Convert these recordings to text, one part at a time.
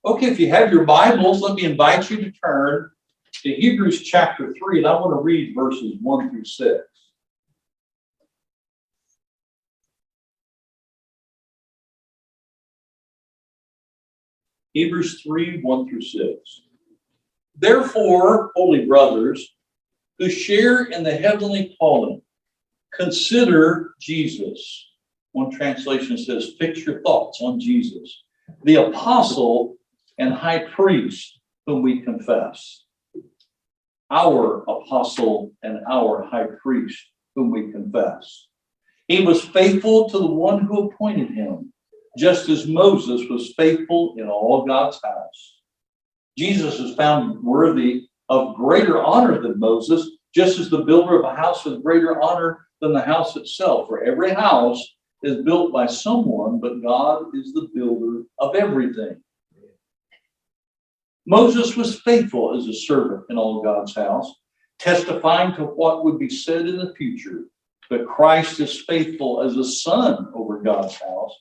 Okay, if you have your Bibles, let me invite you to turn to Hebrews chapter 3, and I want to read verses 1 through 6. Hebrews 3, 1 through 6. Therefore, holy brothers, who share in the heavenly calling, consider Jesus. One translation says, fix your thoughts on Jesus, the apostle and high priest whom we confess. Our apostle and our high priest whom we confess. He was faithful to the one who appointed him, just as Moses was faithful in all God's house. Jesus is found worthy of greater honor than Moses, just as the builder of a house has greater honor than the house itself. For every house is built by someone, but God is the builder of everything. Moses was faithful as a servant in all God's house, testifying to what would be said in the future. But Christ is faithful as a son over God's house,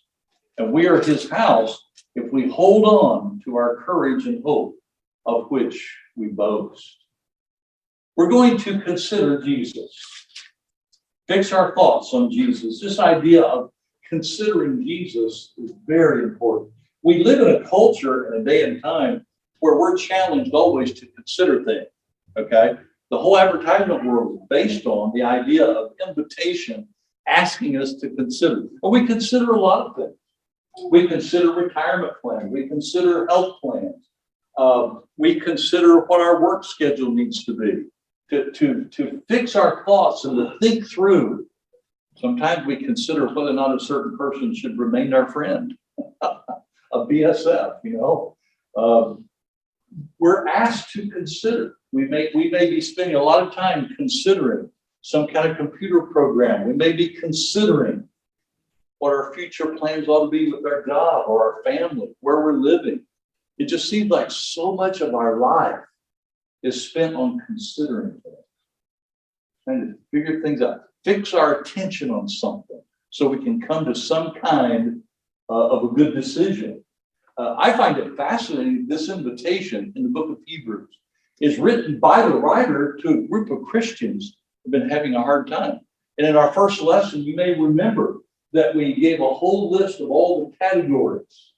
and we are his house if we hold on to our courage and hope, of which we boast. We're going to consider Jesus. Fix our thoughts on Jesus. This idea of considering Jesus is very important. We live in a culture and a day and time where we're challenged always to consider things, okay? The whole advertisement world is based on the idea of invitation, asking us to consider. And we consider a lot of things. We consider retirement plans. We consider health plans. We consider what our work schedule needs to be. To fix our thoughts and to think through. Sometimes we consider whether or not a certain person should remain our friend, a BSF, you know. We're asked to consider. We may be spending a lot of time considering some kind of computer program. We may be considering what our future plans ought to be with our job or our family, where we're living. It just seems like so much of our life is spent on considering things, trying to figure things out, fix our attention on something so we can come to some kind of a good decision. I find it fascinating, this invitation in the book of Hebrews is written by the writer to a group of Christians who've been having a hard time. And in our first lesson, you may remember that we gave a whole list of all the categories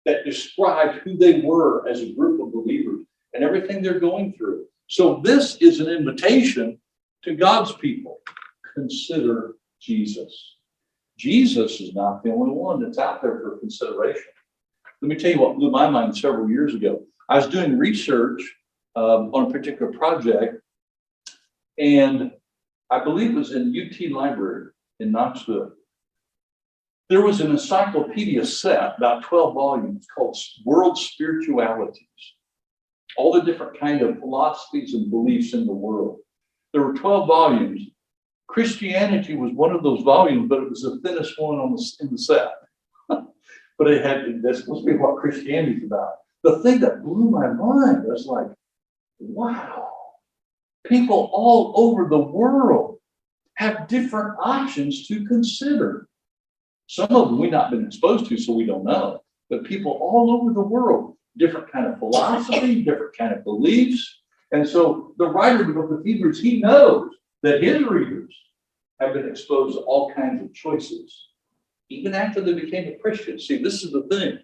that described who they were as a group of believers and everything they're going through. So this is an invitation to God's people. Consider Jesus. Jesus is not the only one that's out there for consideration. Let me tell you what blew my mind several years ago. I was doing research on a particular project, and I believe it was in UT Library in Knoxville. There was an encyclopedia set, about 12 volumes, called World Spiritualities. All the different kind of philosophies and beliefs in the world. There were 12 volumes. Christianity was one of those volumes, but it was the thinnest one in the set. But that's supposed to be what Christianity is about. The thing that blew my mind was like, wow, people all over the world have different options to consider. Some of them we've not been exposed to, so we don't know. But people all over the world, different kind of philosophy, different kind of beliefs. And so the writer of the book of Hebrews, he knows that his readers have been exposed to all kinds of choices, even after they became a Christian. See, this is the thing.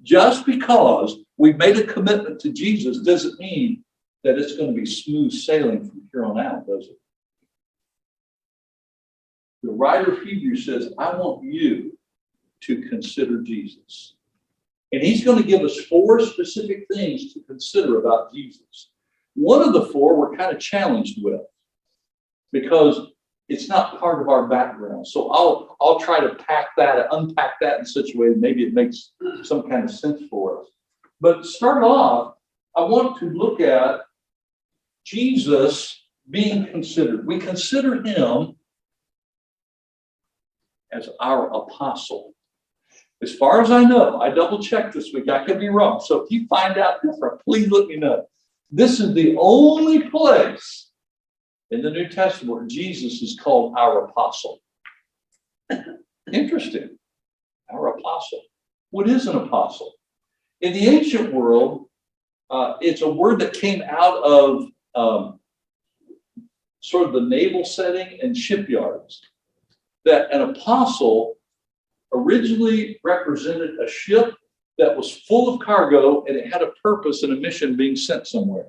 Just because we've made a commitment to Jesus doesn't mean that it's going to be smooth sailing from here on out, does it? The writer of Hebrews says, I want you to consider Jesus. And he's going to give us 4 specific things to consider about Jesus. One of the 4 we're kind of challenged with because it's not part of our background. So I'll try to unpack that in such a way that maybe it makes some kind of sense for us. But to start off, I want to look at Jesus being considered. We consider him as our apostle. As far as I know, I double-checked this week. I could be wrong. So if you find out different, please let me know. This is the only place in the New Testament where Jesus is called our apostle. Interesting. Our apostle. What is an apostle? In the ancient world, it's a word that came out of sort of the naval setting and shipyards, that an apostle originally represented a ship that was full of cargo and it had a purpose and a mission being sent somewhere.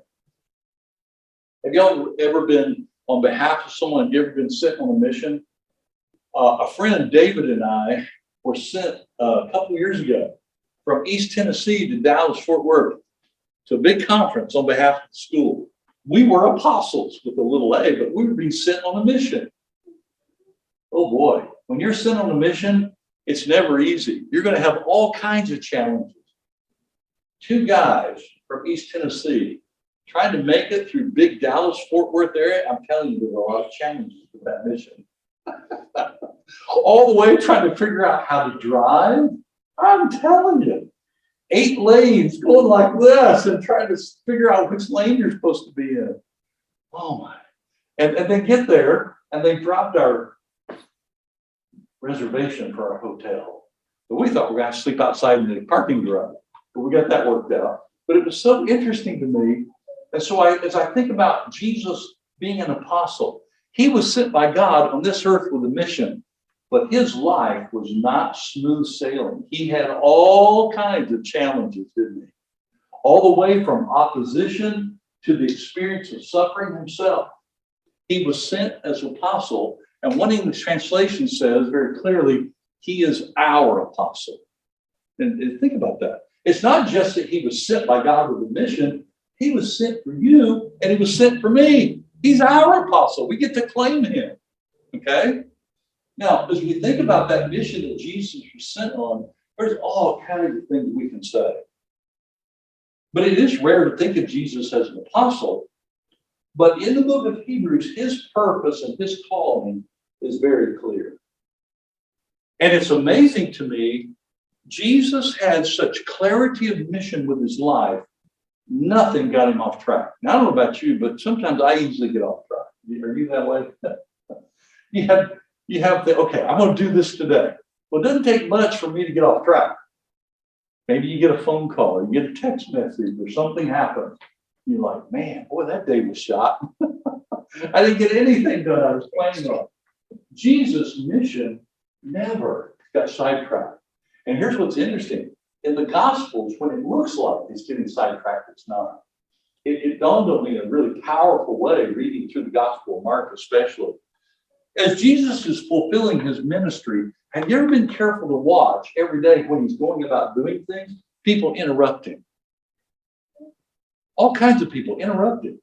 Have y'all ever been on behalf of someone? Have you ever been sent on a mission? A friend, David, and I were sent a couple years ago from East Tennessee to Dallas, Fort Worth, to a big conference on behalf of the school. We were apostles with a little a, but we were being sent on a mission. Oh boy, when you're sent on a mission, it's never easy. You're going to have all kinds of challenges. Two guys from East Tennessee trying to make it through big Dallas, Fort Worth area. I'm telling you, there's a lot of challenges with that mission. All the way trying to figure out how to drive. I'm telling you, 8 lanes going like this and trying to figure out which lane you're supposed to be in. Oh my. And they get there and they dropped our reservation for our hotel. But we thought we were going to sleep outside in the parking garage. But we got that worked out. But it was so interesting to me. And so as I think about Jesus being an apostle, he was sent by God on this earth with a mission. But his life was not smooth sailing. He had all kinds of challenges, didn't he? All the way from opposition to the experience of suffering himself. He was sent as an apostle, and one English translation says very clearly, he is our apostle. And think about that. It's not just that he was sent by God with a mission. He was sent for you, and he was sent for me. He's our apostle. We get to claim him. Okay? Now, as we think about that mission that Jesus was sent on, there's all kinds of things we can say. But it is rare to think of Jesus as an apostle. But in the book of Hebrews, his purpose and his calling is very clear. And it's amazing to me, Jesus had such clarity of mission with his life, nothing got him off track. Now, I don't know about you, but sometimes I easily get off track. Are you that way? You have the, okay, I'm going to do this today. Well, it doesn't take much for me to get off track. Maybe you get a phone call, or you get a text message, or something happens. You're like, man, boy, that day was shot. I didn't get anything done I was planning on. Jesus' mission never got sidetracked. And here's what's interesting. In the Gospels, when it looks like it's getting sidetracked, it's not. It dawned on me in a really powerful way, reading through the Gospel of Mark especially. As Jesus is fulfilling his ministry, have you ever been careful to watch every day when he's going about doing things? People interrupt him. All kinds of people interrupt him.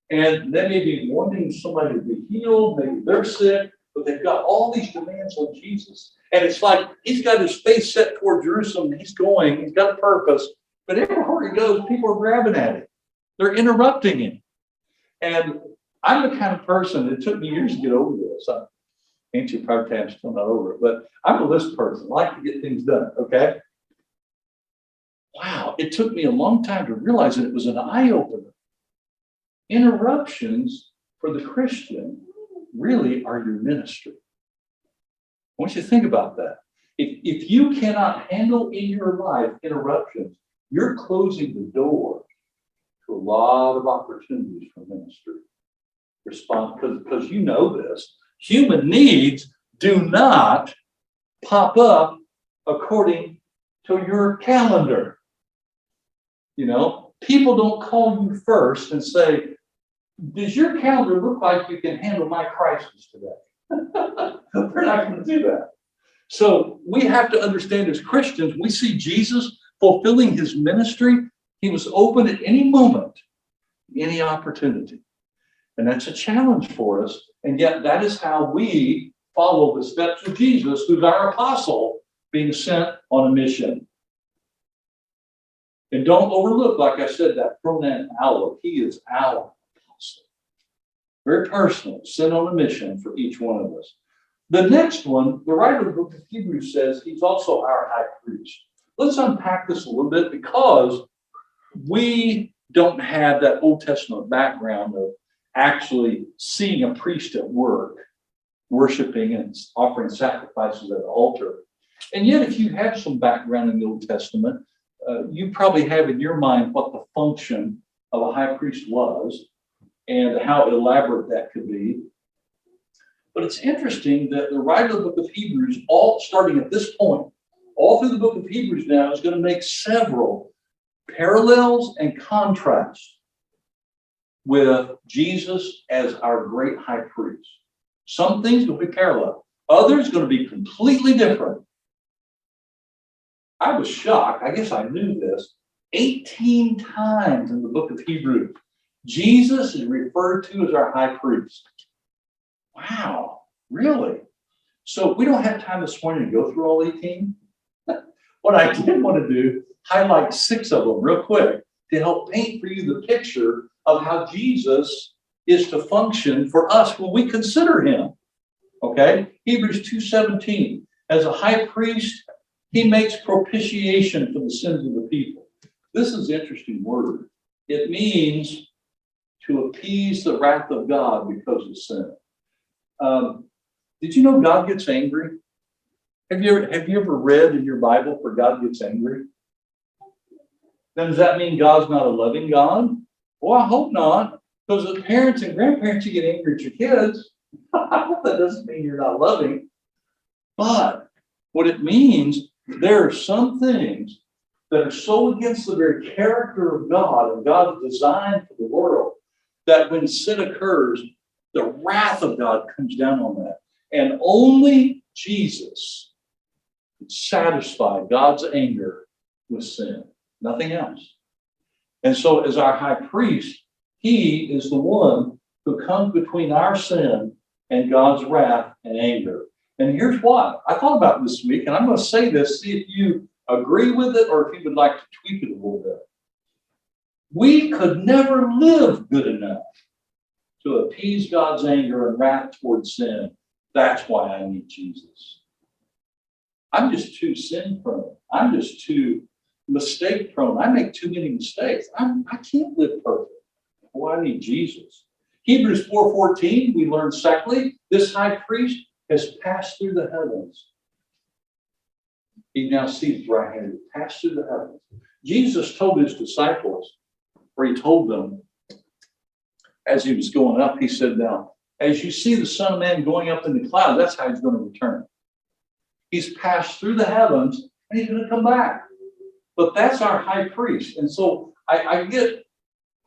And they may be wanting somebody to be healed, maybe they're sick, but they've got all these demands on Jesus. And it's like he's got his face set toward Jerusalem, and he's going, he's got a purpose, but everywhere he goes, people are grabbing at him. They're interrupting him. And I'm the kind of person, it took me years to get over this. Ain't you probably I'm still not over it, but I'm a list person. I like to get things done, okay? Wow, it took me a long time to realize that it was an eye-opener. Interruptions for the Christian really are your ministry. I want you to think about that. If you cannot handle in your life interruptions, you're closing the door to a lot of opportunities for ministry. Respond, because you know this. Human needs do not pop up according to your calendar. You know, people don't call you first and say, does your calendar look like you can handle my crisis today? They're not going to do that. So we have to understand as Christians, we see Jesus fulfilling his ministry. He was open at any moment, any opportunity. And that's a challenge for us. And yet that is how we follow the steps of Jesus, who's our apostle, being sent on a mission. And don't overlook, like I said, that pronoun our. He is our apostle. Very personal, sent on a mission for each one of us. The next one, the writer of the book of Hebrews says he's also our high priest. Let's unpack this a little bit because we don't have that Old Testament background of actually seeing a priest at work, worshiping and offering sacrifices at the altar. And yet, if you have some background in the Old Testament, you probably have in your mind what the function of a high priest was and how elaborate that could be. But it's interesting that the writer of the book of Hebrews, all starting at this point, all through the book of Hebrews now, is going to make several parallels and contrasts with Jesus as our great high priest. Some things will be parallel, others going to be completely different. I was shocked. I guess I knew this. 18 times in the book of Hebrews, Jesus is referred to as our high priest. Wow, really? So we don't have time this morning to go through all 18. What I did want to do, highlight 6 of them real quick to help paint for you the picture of how Jesus is to function for us when we consider him. Okay? Hebrews 2:17. As a high priest, he makes propitiation for the sins of the people. This is an interesting word. It means to appease the wrath of God because of sin. Did you know God gets angry? Have you ever read in your Bible where God gets angry? Then does that mean God's not a loving God? Well, I hope not. Because as parents and grandparents, you get angry at your kids. That doesn't mean you're not loving. But what it means, there are some things that are so against the very character of God and God's design for the world that when sin occurs, the wrath of God comes down on that. And only Jesus can satisfy God's anger with sin, nothing else. And so as our high priest, he is the one who comes between our sin and God's wrath and anger. And here's why. I thought about this week, and I'm going to say this, see if you agree with it or if you would like to tweak it a little bit. We could never live good enough to appease God's anger and wrath towards sin. That's why I need Jesus. I'm just too sin prone. I'm just too mistake prone. I make too many mistakes. I can't live perfect. Oh, I need Jesus. Hebrews 4:14, we learn secondly, this high priest has passed through the heavens. He now sees right hand, passed through the heavens. Jesus told his disciples, or he told them, as he was going up, he said, now, as you see the Son of Man going up in the clouds, that's how he's going to return. He's passed through the heavens, and he's going to come back. But that's our high priest. And so I get,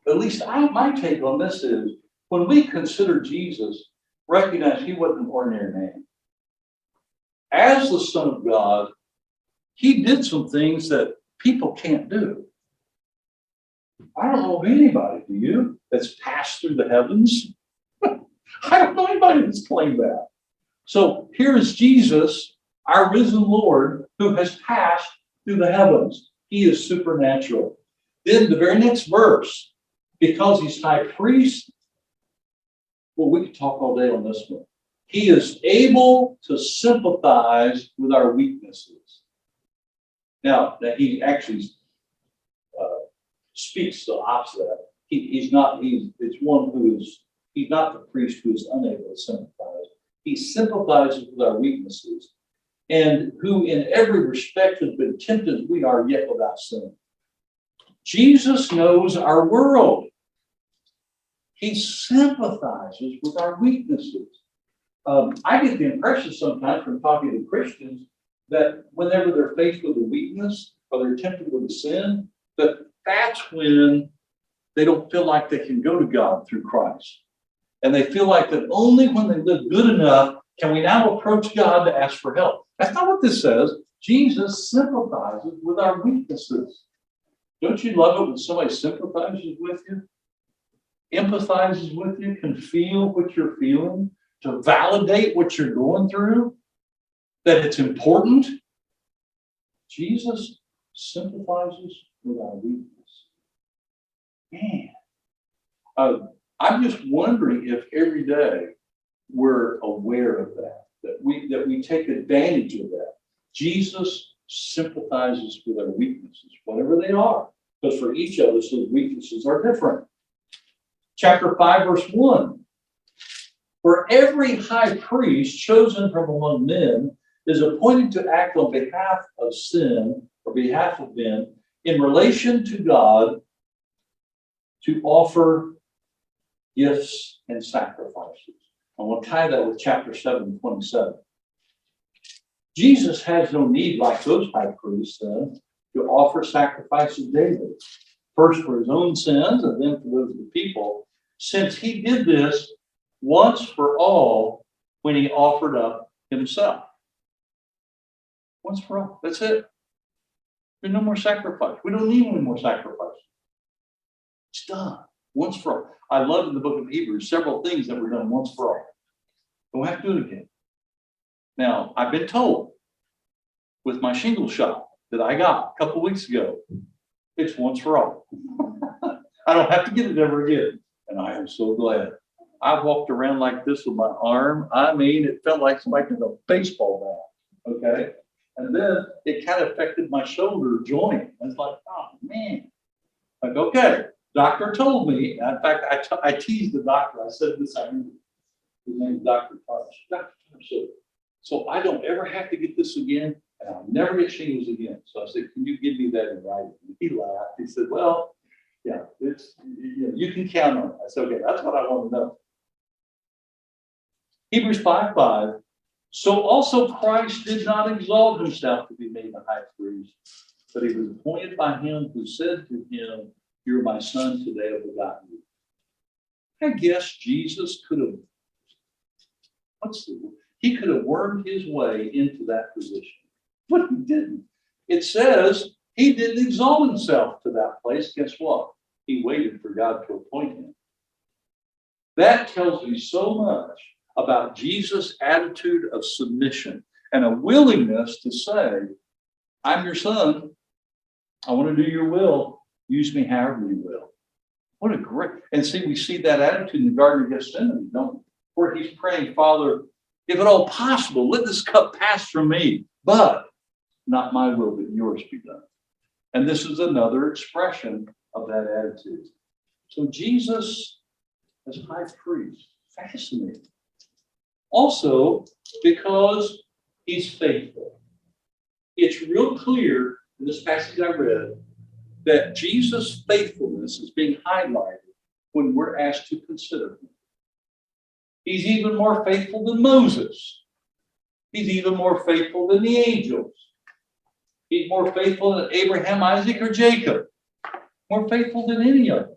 at least my take on this is, when we consider Jesus, recognize he wasn't an ordinary man. As the Son of God, he did some things that people can't do. I don't know of anybody, do you, that's passed through the heavens? I don't know anybody that's claimed that. So here is Jesus, our risen Lord, who has passed through the heavens. He is supernatural. Then the very next verse, because he's high priest, well, we could talk all day on this one. He is able to sympathize with our weaknesses. Now, that he actually speaks the opposite of that. He's not the priest who is unable to sympathize. He sympathizes with our weaknesses, and who in every respect has been tempted as we are, yet without sin. Jesus knows our world. He sympathizes with our weaknesses. I get the impression sometimes from talking to Christians that whenever they're faced with a weakness or they're tempted with a sin, that's when they don't feel like they can go to God through Christ. And they feel like that only when they live good enough can we now approach God to ask for help. That's not what this says. Jesus sympathizes with our weaknesses. Don't you love it when somebody sympathizes with you? Empathizes with you, can feel what you're feeling, to validate what you're going through, that it's important. Jesus sympathizes with our weakness. Man, I'm just wondering if every day we're aware of that we take advantage of that. Jesus sympathizes with our weaknesses, whatever they are, because for each of us, those weaknesses are different. Chapter 5, verse 1. For every high priest chosen from among men is appointed to act on behalf of sin or behalf of men, in relation to God to offer gifts and sacrifices. I want to tie that with chapter 7:27. Jesus has no need, like those high priests, to offer sacrifices daily, first for his own sins and then for those of the people, since he did this once for all when he offered up himself. Once for all. That's it. There's no more sacrifice. We don't need any more sacrifice. It's done. Once for all. I love in the book of Hebrews several things that were done once for all. Don't have to do it again. Now, I've been told with my shingle shot that I got a couple of weeks ago, it's once for all. I don't have to get it ever again. And I am so glad. I walked around like this with my arm. I mean, it felt like somebody had a baseball bat. Okay. And then it kind of affected my shoulder joint. I was like, oh man. Like, okay, doctor told me. In fact, I teased the doctor. I said this, I remember. His name is Dr. Tarsh. Dr. Tarsh. So I don't ever have to get this again, and I'll never get shingles again. So I said, can you give me that in writing? And he laughed. He said, well, yeah, you can count on it. I said, okay, that's what I want to know. Hebrews 5:5. So also Christ did not exalt himself to be made a high priest, but he was appointed by him who said to him, you're my son, today I've begotten you. I guess Jesus could have, he could have wormed his way into that position, but he didn't. It says he didn't exalt himself to that place. Guess what? He waited for God to appoint him. That tells me so much about Jesus' attitude of submission and a willingness to say, I'm your son. I want to do your will. Use me however you will. What a great, and see, we see that attitude in the Garden of Gethsemane, don't we? Where he's praying, Father, if at all possible, let this cup pass from me, but not my will, but yours be done. And this is another expression of that attitude. So Jesus as high priest, fascinating. Also, because he's faithful. It's real clear in this passage I read that Jesus' faithfulness is being highlighted when we're asked to consider him. He's even more faithful than Moses. He's even more faithful than the angels. He's more faithful than Abraham, Isaac, or Jacob. More faithful than any of them.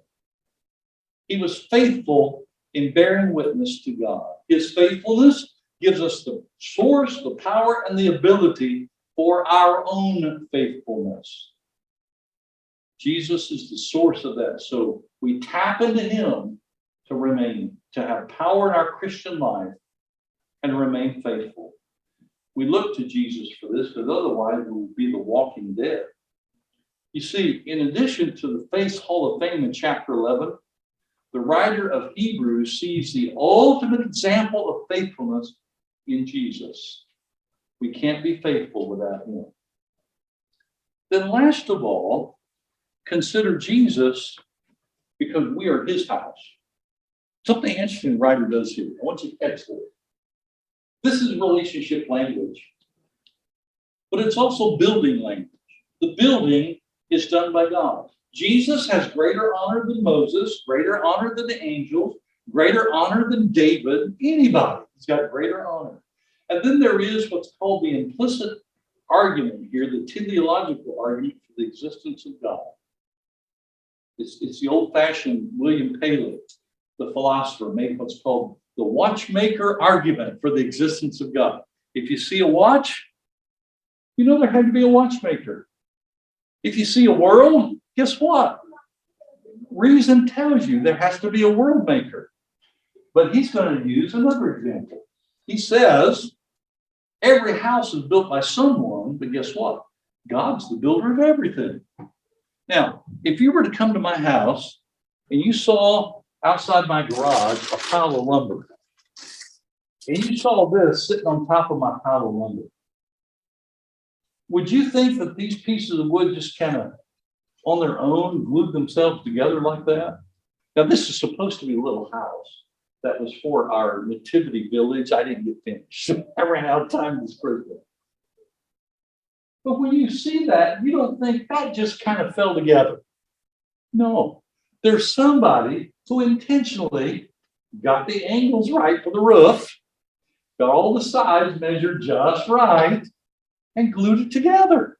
He was faithful in bearing witness to God. His faithfulness gives us the source, the power, and the ability for our own faithfulness. Jesus is the source of that. So we tap into him to remain, to have power in our Christian life and remain faithful. We look to Jesus for this, because otherwise we will be the walking dead. You see, in addition to the Faith Hall of Fame in chapter 11, the writer of Hebrews sees the ultimate example of faithfulness in Jesus. We can't be faithful without him. Then last of all, consider Jesus because we are his house. Something interesting the writer does here. I want you to catch this. This is relationship language, but it's also building language. The building is done by God. Jesus has greater honor than Moses, greater honor than the angels, greater honor than David, anybody. He's got greater honor. And then there is what's called the implicit argument here, the teleological argument for the existence of God. It's the old-fashioned William Paley, the philosopher, made what's called the watchmaker argument for the existence of God. If you see a watch, you know there had to be a watchmaker. If you see a world, guess what? Reason tells you there has to be a world maker. But he's going to use another example. He says, every house is built by someone, but guess what? God's the builder of everything. Now, if you were to come to my house and you saw outside my garage a pile of lumber, and you saw this sitting on top of my pile of lumber, would you think that these pieces of wood just kind of on their own glued themselves together like that? Now, this is supposed to be a little house that was for our nativity village. I didn't get finished. I ran out of time this Christmas. But when you see that, you don't think that just kind of fell together. No, there's somebody who intentionally got the angles right for the roof, got all the sides measured just right, and glued it together.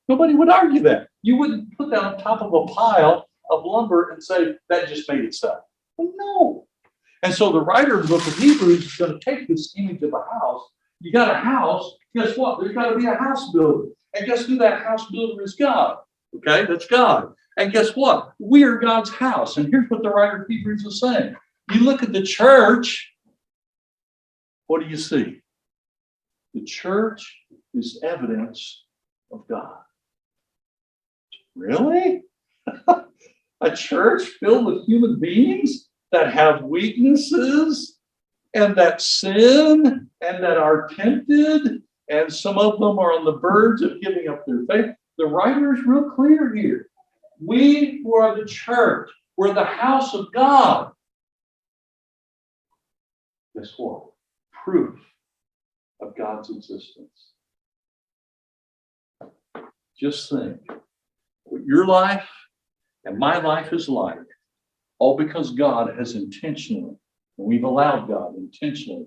Nobody would argue that. You wouldn't put that on top of a pile of lumber and say, that just made itself. Well, no. And so the writer of the book of Hebrews is going to take this image of a house. You got a house, guess what? There's got to be a house builder. And guess who that house builder is? God. Okay, that's God. And guess what? We are God's house. And here's what the writer of Hebrews is saying. You look at the church, what do you see? The church is evidence of God. Really? A church filled with human beings that have weaknesses and that sin and that are tempted, and some of them are on the verge of giving up their faith. The writer is real clear here. We who are the church, we're the house of God. Guess what? Proof of God's existence. Just think what your life and my life is like, all because God has intentionally, and we've allowed God intentionally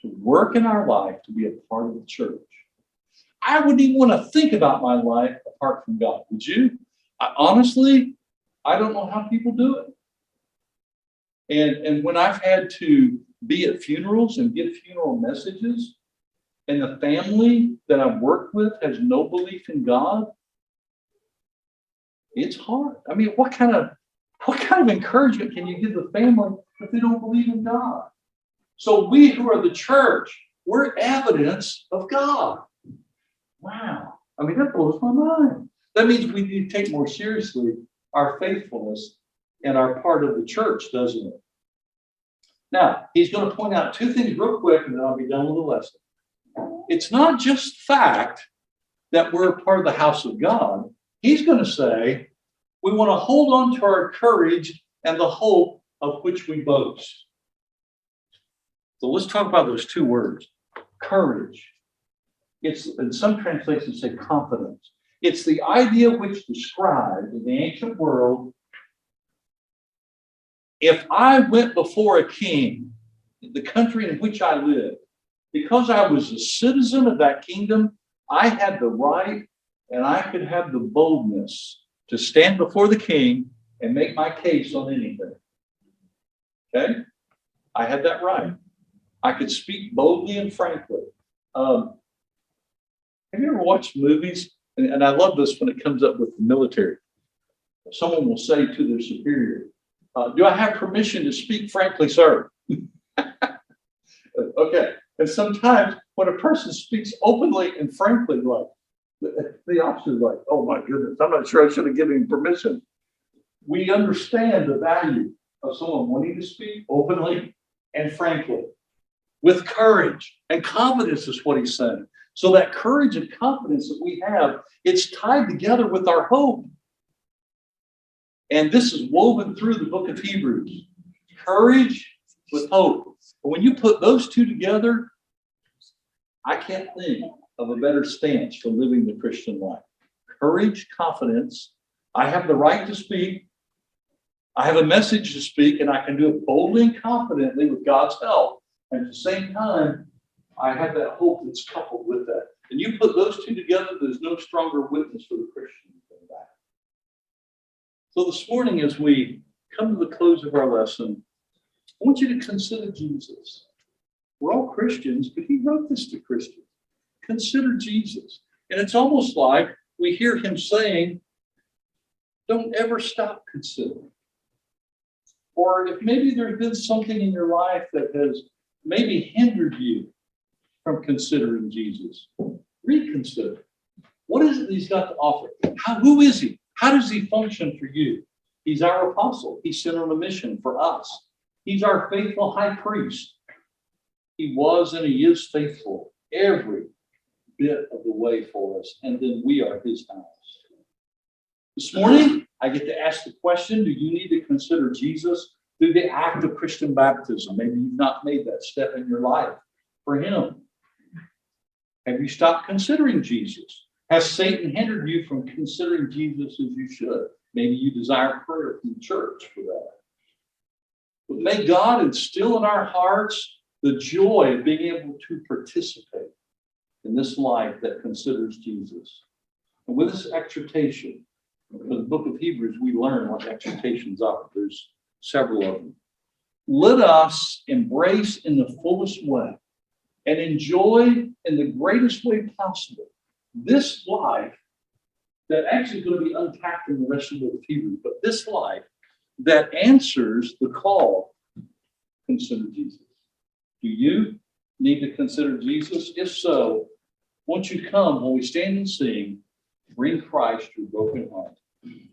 to work in our life to be a part of the church. I wouldn't even want to think about my life apart from God. Would you? Honestly, I don't know how people do it. And when I've had to be at funerals and give funeral messages, and the family that I've worked with has no belief in God, it's hard. I mean, what kind of encouragement can you give the family if they don't believe in God? So we who are the church, we're evidence of God. Wow. I mean, that blows my mind. That means we need to take more seriously our faithfulness and our part of the church, doesn't it? Now, he's going to point out two things real quick, and then I'll be done with the lesson. It's not just fact that we're a part of the house of God. He's going to say, we want to hold on to our courage and the hope of which we boast. So let's talk about those two words. Courage. It's, in some translations, say confidence. It's the idea which described in the ancient world, if I went before a king in the country in which I lived, because I was a citizen of that kingdom, I had the right and I could have the boldness to stand before the king and make my case on anything. Okay? I had that right. I could speak boldly and frankly. Have you ever watched movies? And I love this when it comes up with the military. Someone will say to their superior, do I have permission to speak frankly, sir? Okay. And sometimes when a person speaks openly and frankly, like, the officer is like, oh my goodness, I'm not sure I should have given him permission. We understand the value of someone wanting to speak openly and frankly, with courage and confidence is what he's saying. So that courage and confidence that we have, it's tied together with our hope. And this is woven through the book of Hebrews. Courage with hope. But when you put those two together, I can't think of a better stance for living the Christian life. Courage, confidence. I have the right to speak. I have a message to speak, and I can do it boldly and confidently with God's help. And at the same time, I have that hope that's coupled with that. And you put those two together, there's no stronger witness for the Christian than that. So this morning, as we come to the close of our lesson, I want you to consider Jesus. We're all Christians, but he wrote this to Christians. Consider Jesus. And it's almost like we hear him saying, don't ever stop considering. Or if maybe there's been something in your life that has maybe hindered you from considering Jesus, reconsider. What is it he's got to offer? Who is he? How does he function for you? He's our apostle. He's sent on a mission for us. He's our faithful high priest. He was and he is faithful every bit of the way for us. And then we are his house. This morning, I get to ask the question, do you need to consider Jesus through the act of Christian baptism? Maybe you've not made that step in your life for him. Have you stopped considering Jesus? Has Satan hindered you from considering Jesus as you should? Maybe you desire prayer from the church for that. But may God instill in our hearts the joy of being able to participate in this life that considers Jesus. And with this exhortation, in the book of Hebrews, we learn what exhortations are. There's several of them. Let us embrace in the fullest way and enjoy in the greatest way possible this life that actually is going to be unpacked in the rest of the book of Hebrews, but this life that answers the call, consider Jesus. Do you need to consider Jesus? If so, won't you come when we stand and sing, bring Christ your broken heart.